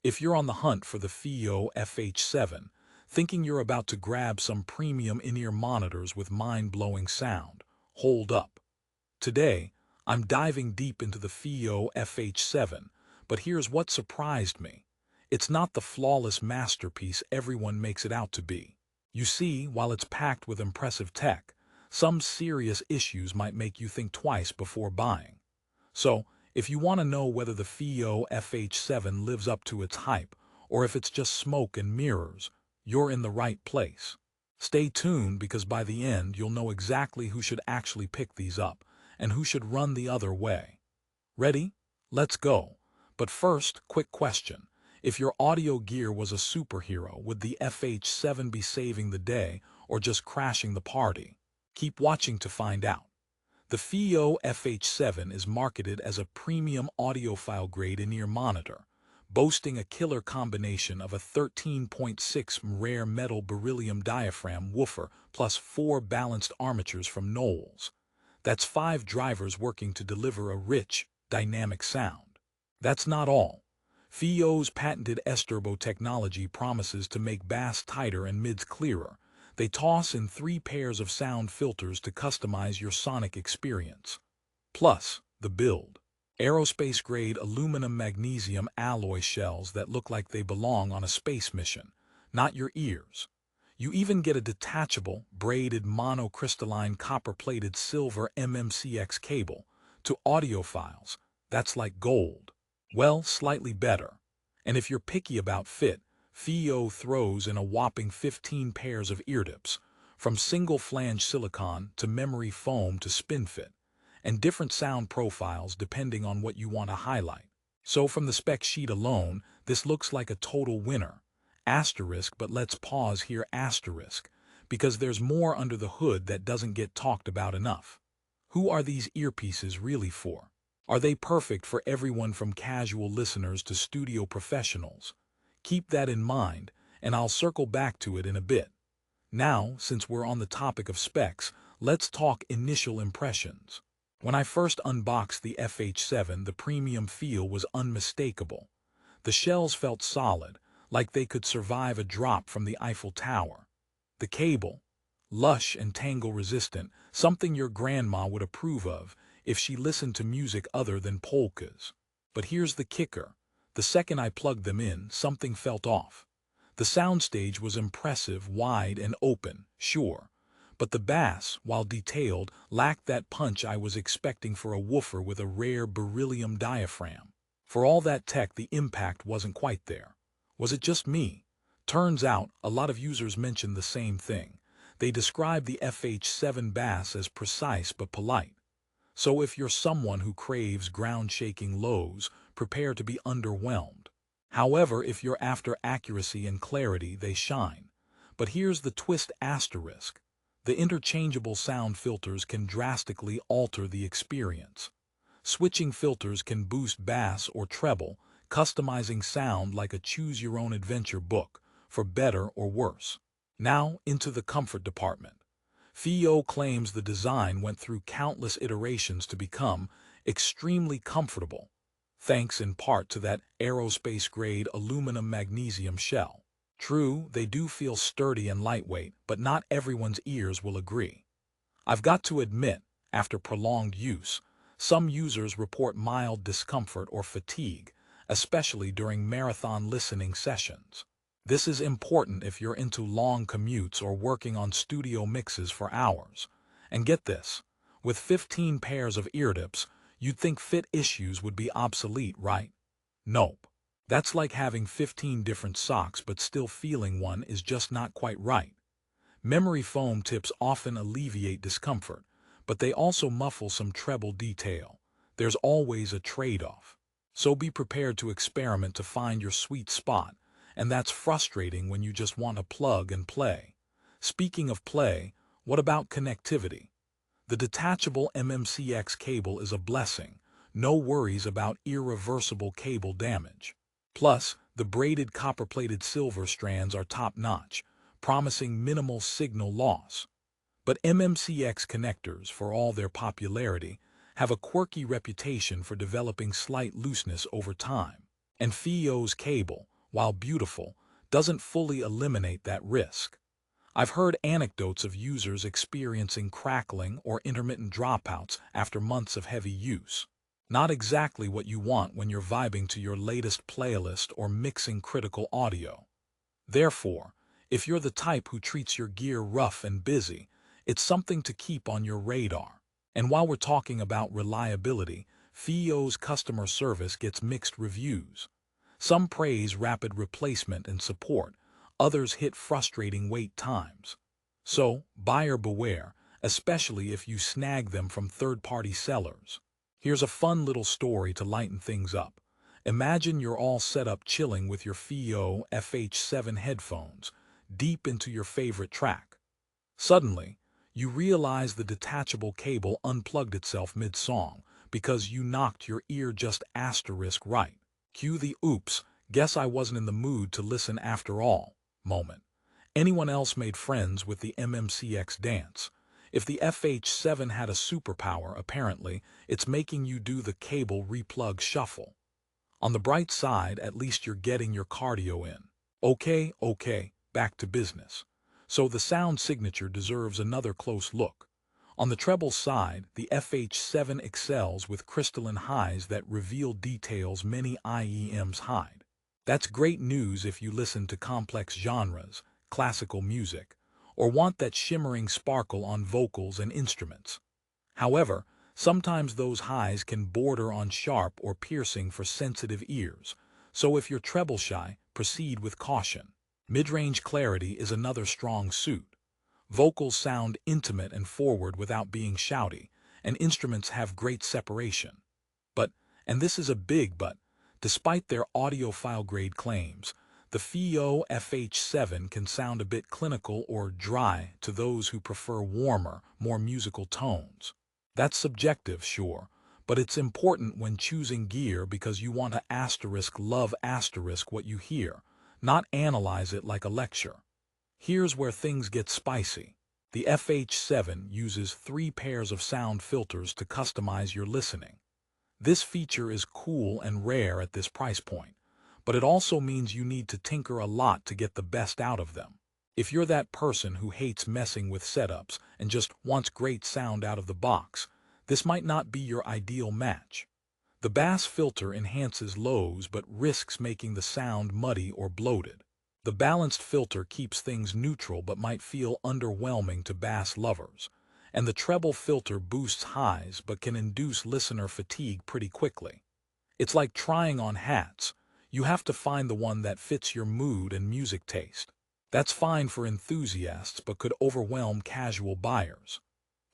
If you're on the hunt for the Fiio FH7, thinking you're about to grab some premium in-ear monitors with mind-blowing sound, hold up. Today, I'm diving deep into the Fiio FH7, but here's what surprised me. It's not the flawless masterpiece everyone makes it out to be. You see, while it's packed with impressive tech, some serious issues might make you think twice before buying. So, if you want to know whether the Fiio FH7 lives up to its hype, or if it's just smoke and mirrors, you're in the right place. Stay tuned because by the end you'll know exactly who should actually pick these up and who should run the other way. Ready? Let's go. But first, quick question. If your audio gear was a superhero, would the FH7 be saving the day or just crashing the party? Keep watching to find out. The Fiio FH7 is marketed as a premium audiophile grade in-ear monitor, boasting a killer combination of a 13.6 rare metal beryllium diaphragm woofer plus 4 balanced armatures from Knowles. That's 5 drivers working to deliver a rich, dynamic sound. That's not all. Fiio's patented S-Turbo technology promises to make bass tighter and mids clearer. They toss in 3 pairs of sound filters to customize your sonic experience. Plus, the build. Aerospace-grade aluminum magnesium alloy shells that look like they belong on a space mission, not your ears. You even get a detachable, braided monocrystalline copper-plated silver MMCX cable. To audiophiles, that's like gold. Well, slightly better. And if you're picky about fit, Fiio throws in a whopping 15 pairs of ear tips, from single-flange silicone to memory foam to spin-fit, and different sound profiles depending on what you want to highlight. So from the spec sheet alone, this looks like a total winner. Asterisk, but let's pause here asterisk, because there's more under the hood that doesn't get talked about enough. Who are these earpieces really for? Are they perfect for everyone from casual listeners to studio professionals? Keep that in mind, and I'll circle back to it in a bit. Now, since we're on the topic of specs, let's talk initial impressions. When I first unboxed the FH7, the premium feel was unmistakable. The shells felt solid, like they could survive a drop from the Eiffel Tower. The cable, lush and tangle-resistant, something your grandma would approve of if she listened to music other than polkas. But here's the kicker. The second I plugged them in, something felt off. The soundstage was impressive, wide and open, sure, but the bass, while detailed, lacked that punch I was expecting for a woofer with a rare beryllium diaphragm. For all that tech, the impact wasn't quite there. Was it just me? Turns out, a lot of users mentioned the same thing. They described the FH7 bass as precise but polite. So if you're someone who craves ground-shaking lows, prepare to be underwhelmed. However, if you're after accuracy and clarity, they shine. But here's the twist asterisk. The interchangeable sound filters can drastically alter the experience. Switching filters can boost bass or treble, customizing sound like a choose-your-own-adventure book, for better or worse. Now, into the comfort department. Fiio claims the design went through countless iterations to become extremely comfortable, thanks in part to that aerospace-grade aluminum magnesium shell. True, they do feel sturdy and lightweight, but not everyone's ears will agree. I've got to admit, after prolonged use, some users report mild discomfort or fatigue, especially during marathon listening sessions. This is important if you're into long commutes or working on studio mixes for hours. And get this, with 15 pairs of ear tips, you'd think fit issues would be obsolete, right? Nope. That's like having 15 different socks but still feeling one is just not quite right. Memory foam tips often alleviate discomfort, but they also muffle some treble detail. There's always a trade-off. So be prepared to experiment to find your sweet spot, and that's frustrating when you just want to plug and play. Speaking of play, what about connectivity? The detachable MMCX cable is a blessing. No worries about irreversible cable damage. Plus, the braided copper-plated silver strands are top-notch, promising minimal signal loss. But MMCX connectors, for all their popularity, have a quirky reputation for developing slight looseness over time. And Fiio's cable, while beautiful, doesn't fully eliminate that risk. I've heard anecdotes of users experiencing crackling or intermittent dropouts after months of heavy use. Not exactly what you want when you're vibing to your latest playlist or mixing critical audio. Therefore, if you're the type who treats your gear rough and busy, it's something to keep on your radar. And while we're talking about reliability, Fiio's customer service gets mixed reviews. Some praise rapid replacement and support, others hit frustrating wait times. So, buyer beware, especially if you snag them from third-party sellers. Here's a fun little story to lighten things up. Imagine you're all set up chilling with your Fiio FH7 headphones, deep into your favorite track. Suddenly, you realize the detachable cable unplugged itself mid-song because you knocked your ear just asterisk right. Cue the "oops, guess I wasn't in the mood to listen after all" moment. Anyone else made friends with the MMCX dance? If the FH7 had a superpower, apparently, it's making you do the cable replug shuffle. On the bright side, at least you're getting your cardio in. Okay, back to business. So the sound signature deserves another close look. On the treble side, the FH7 excels with crystalline highs that reveal details many IEMs hide. That's great news if you listen to complex genres, classical music, or want that shimmering sparkle on vocals and instruments. However, sometimes those highs can border on sharp or piercing for sensitive ears, so if you're treble shy, proceed with caution. Mid-range clarity is another strong suit. Vocals sound intimate and forward without being shouty, and instruments have great separation. But, and this is a big but, despite their audiophile-grade claims, the Fiio FH7 can sound a bit clinical or dry to those who prefer warmer, more musical tones. That's subjective, sure, but it's important when choosing gear because you want to love what you hear, not analyze it like a lecture. Here's where things get spicy. The FH7 uses 3 pairs of sound filters to customize your listening. This feature is cool and rare at this price point, but it also means you need to tinker a lot to get the best out of them. If you're that person who hates messing with setups and just wants great sound out of the box, this might not be your ideal match. The bass filter enhances lows but risks making the sound muddy or bloated. The balanced filter keeps things neutral but might feel underwhelming to bass lovers. And the treble filter boosts highs but can induce listener fatigue pretty quickly. It's like trying on hats. You have to find the one that fits your mood and music taste. That's fine for enthusiasts but could overwhelm casual buyers.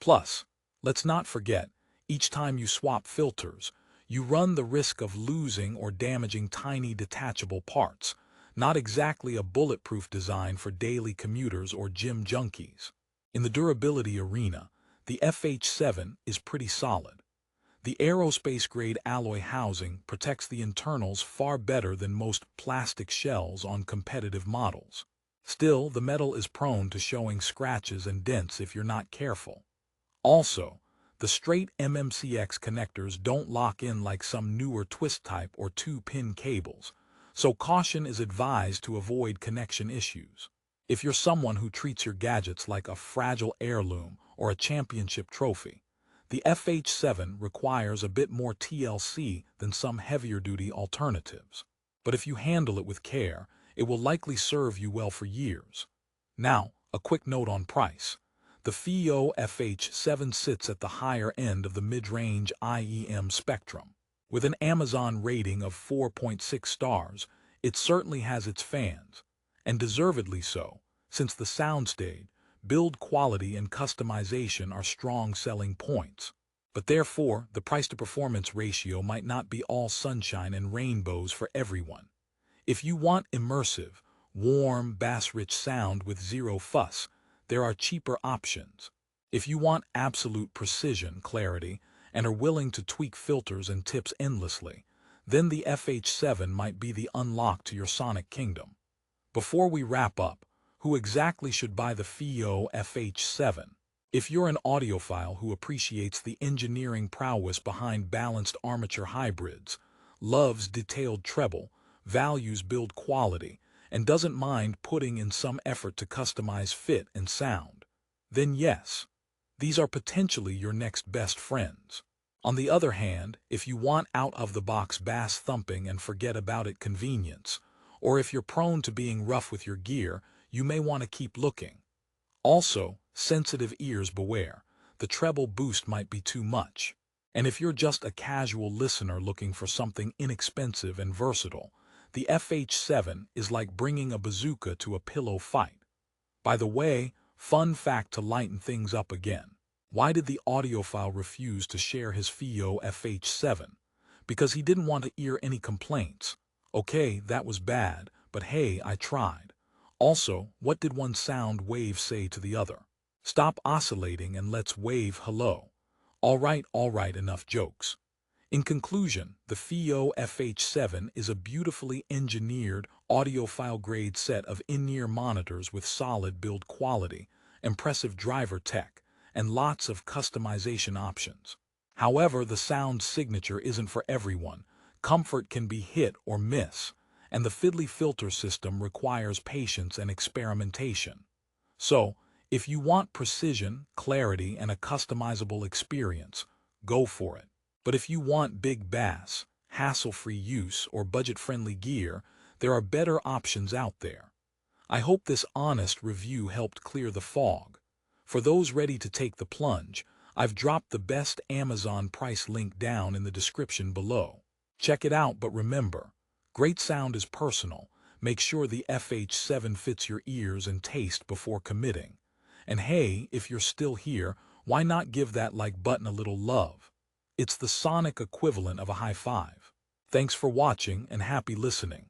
Plus, let's not forget, each time you swap filters, you run the risk of losing or damaging tiny detachable parts, not exactly a bulletproof design for daily commuters or gym junkies. In the durability arena, the FH7 is pretty solid. The aerospace-grade alloy housing protects the internals far better than most plastic shells on competitive models. Still, the metal is prone to showing scratches and dents if you're not careful. Also, the straight MMCX connectors don't lock in like some newer twist-type or 2-pin cables, so caution is advised to avoid connection issues. If you're someone who treats your gadgets like a fragile heirloom or a championship trophy, the FH7 requires a bit more TLC than some heavier-duty alternatives. But if you handle it with care, it will likely serve you well for years. Now, a quick note on price. The Fiio FH7 sits at the higher end of the mid-range IEM spectrum. With an Amazon rating of 4.6 stars, it certainly has its fans, and deservedly so, since the soundstage, build quality and customization are strong selling points. But therefore, the price-to-performance ratio might not be all sunshine and rainbows for everyone. If you want immersive, warm, bass-rich sound with zero fuss, there are cheaper options. If you want absolute precision, clarity, and are willing to tweak filters and tips endlessly, then the FH7 might be the unlock to your sonic kingdom. Before we wrap up, who exactly should buy the Fiio FH7? If you're an audiophile who appreciates the engineering prowess behind balanced armature hybrids, loves detailed treble, values build quality, and doesn't mind putting in some effort to customize fit and sound, then yes, these are potentially your next best friends. On the other hand, if you want out-of-the-box bass thumping and forget about it convenience, or if you're prone to being rough with your gear, you may want to keep looking. Also, sensitive ears beware. The treble boost might be too much. And if you're just a casual listener looking for something inexpensive and versatile, the FH7 is like bringing a bazooka to a pillow fight. By the way, fun fact to lighten things up again. Why did the audiophile refuse to share his Fiio FH7? Because he didn't want to hear any complaints. Okay, that was bad, but hey, I tried. Also, what did one sound wave say to the other? Stop oscillating and let's wave hello. All right, enough jokes. In conclusion, the Fiio FH7 is a beautifully engineered audiophile-grade set of in-ear monitors with solid build quality, impressive driver tech, and lots of customization options. However, the sound signature isn't for everyone. Comfort can be hit or miss, and the fiddly filter system requires patience and experimentation. So, if you want precision, clarity, and a customizable experience, go for it. But if you want big bass, hassle-free use, or budget-friendly gear, there are better options out there. I hope this honest review helped clear the fog. For those ready to take the plunge, I've dropped the best Amazon price link down in the description below. Check it out, but remember, great sound is personal. Make sure the FH7 fits your ears and taste before committing. And hey, if you're still here, why not give that like button a little love? It's the sonic equivalent of a high five. Thanks for watching and happy listening.